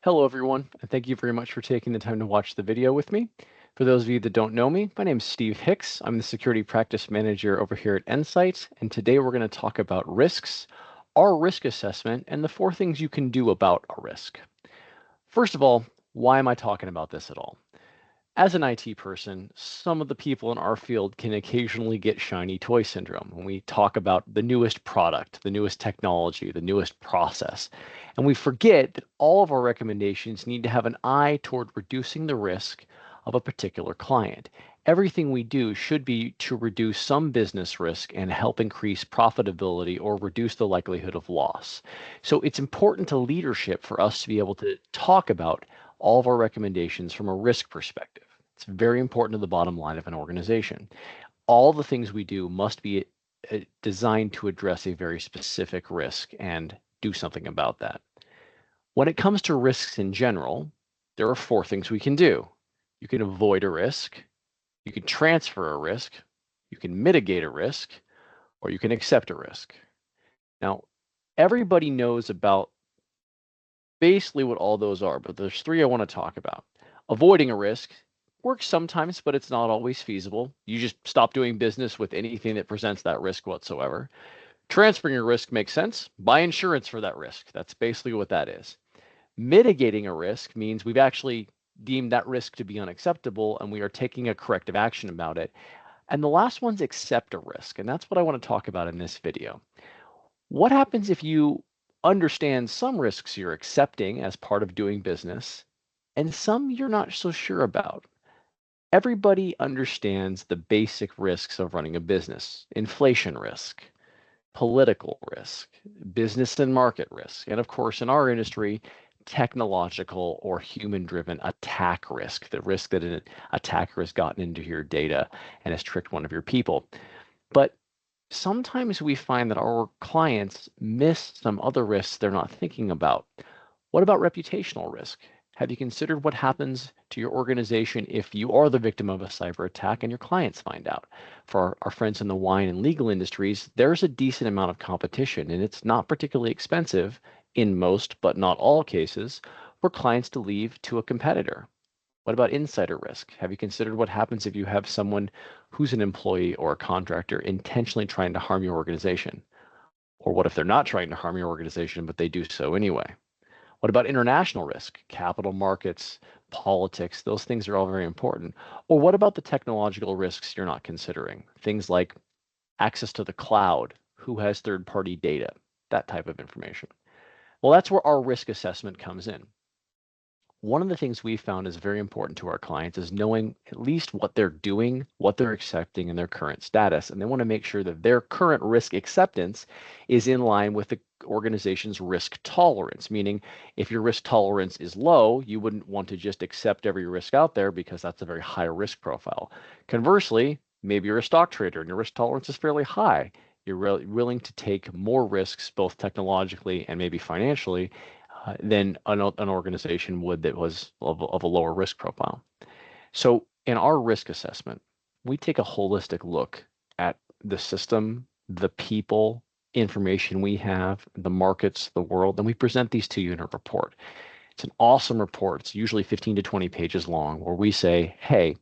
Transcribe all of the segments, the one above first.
Hello everyone, and thank you very much for taking the time to watch the video with me. For those of you that don't know me, my name is Steve Hicks. I'm the Security Practice Manager over here at Endsight, and today we're going to talk about risks, our risk assessment, and the 4 things you can do about a risk. First of all, why am I talking about this at all? As an IT person, some of the people in our field can occasionally get shiny toy syndrome when we talk about the newest product, the newest technology, the newest process. And we forget that all of our recommendations need to have an eye toward reducing the risk of a particular client. Everything we do should be to reduce some business risk and help increase profitability or reduce the likelihood of loss. So it's important to leadership for us to be able to talk about all of our recommendations from a risk perspective. It's very important to the bottom line of an organization. All the things we do must be designed to address a very specific risk and do something about that. When it comes to risks in general, there are 4 things we can do. You can avoid a risk, you can transfer a risk, you can mitigate a risk, or you can accept a risk. Now, everybody knows about basically what all those are, but there's 3 I want to talk about. Avoiding a risk works sometimes, but it's not always feasible. You just stop doing business with anything that presents that risk whatsoever. Transferring a risk makes sense. Buy insurance for that risk. That's basically what that is. Mitigating a risk means we've actually deemed that risk to be unacceptable and we are taking a corrective action about it. And the last one's accept a risk, and that's what I want to talk about in this video. What happens if you understand some risks you're accepting as part of doing business and some you're not so sure about? Everybody understands the basic risks of running a business: inflation risk, political risk, business and market risk, and of course, in our industry, technological or human-driven attack risk, the risk that an attacker has gotten into your data and has tricked one of your people. But sometimes we find that our clients miss some other risks they're not thinking about. What about reputational risk? Have you considered what happens to your organization if you are the victim of a cyber attack and your clients find out? For our friends in the wine and legal industries, there's a decent amount of competition, and it's not particularly expensive in most, but not all cases, for clients to leave to a competitor. What about insider risk? Have you considered what happens if you have someone who's an employee or a contractor intentionally trying to harm your organization? Or what if they're not trying to harm your organization, but they do so anyway? What about international risk? Capital markets, politics, those things are all very important. Or what about the technological risks you're not considering? Things like access to the cloud, who has third-party data, that type of information. Well, that's where our risk assessment comes in. One of the things we found is very important to our clients is knowing at least what they're doing, what they're accepting, and their current status. And they want to make sure that their current risk acceptance is in line with the organization's risk tolerance, meaning if your risk tolerance is low, you wouldn't want to just accept every risk out there because that's a very high risk profile. Conversely, maybe you're a stock trader and your risk tolerance is fairly high. You're willing to take more risks, both technologically and maybe financially, than an organization would that was of a lower risk profile. So in our risk assessment, we take a holistic look at the system, the people, information we have, the markets, the world, and we present these to you in a report. It's an awesome report. It's usually 15 to 20 pages long where we say, hey,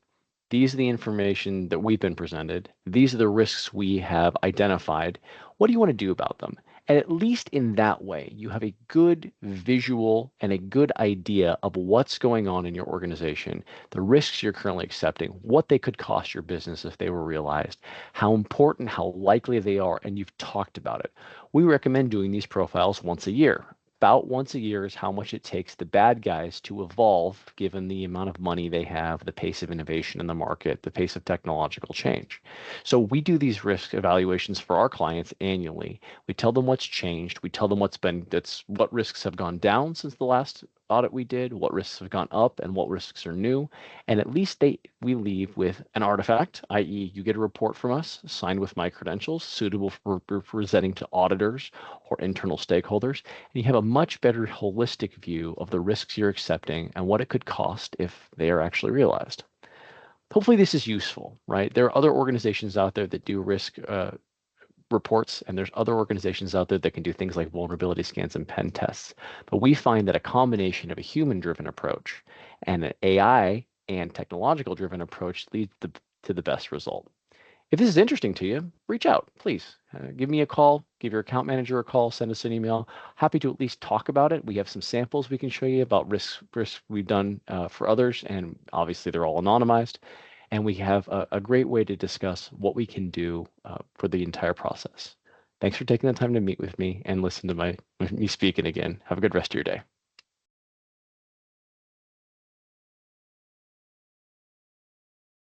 these are the information that we've been presented. These are the risks we have identified. What do you want to do about them? And at least in that way, you have a good visual and a good idea of what's going on in your organization, the risks you're currently accepting, what they could cost your business if they were realized, how important, how likely they are, and you've talked about it. We recommend doing these profiles once a year. About once a year is how much it takes the bad guys to evolve given the amount of money they have, the pace of innovation in the market, the pace of technological change. So we do these risk evaluations for our clients annually. We tell them what's changed. We tell them what risks have gone down since the last audit we did, what risks have gone up, and what risks are new. And at least we leave with an artifact, i.e. you get a report from us signed with my credentials, suitable for presenting to auditors or internal stakeholders. And you have a much better holistic view of the risks you're accepting and what it could cost if they are actually realized. Hopefully this is useful, right? There are other organizations out there that do risk reports, and there's other organizations out there that can do things like vulnerability scans and pen tests. But we find that a combination of a human-driven approach and an AI and technological-driven approach leads to the best result. If this is interesting to you, reach out, please. Give me a call, give your account manager a call, send us an email. Happy to at least talk about it. We have some samples we can show you about risks we've done for others, and obviously they're all anonymized. And we have a great way to discuss what we can do for the entire process. Thanks for taking the time to meet with me and listen to me speaking again. Have a good rest of your day.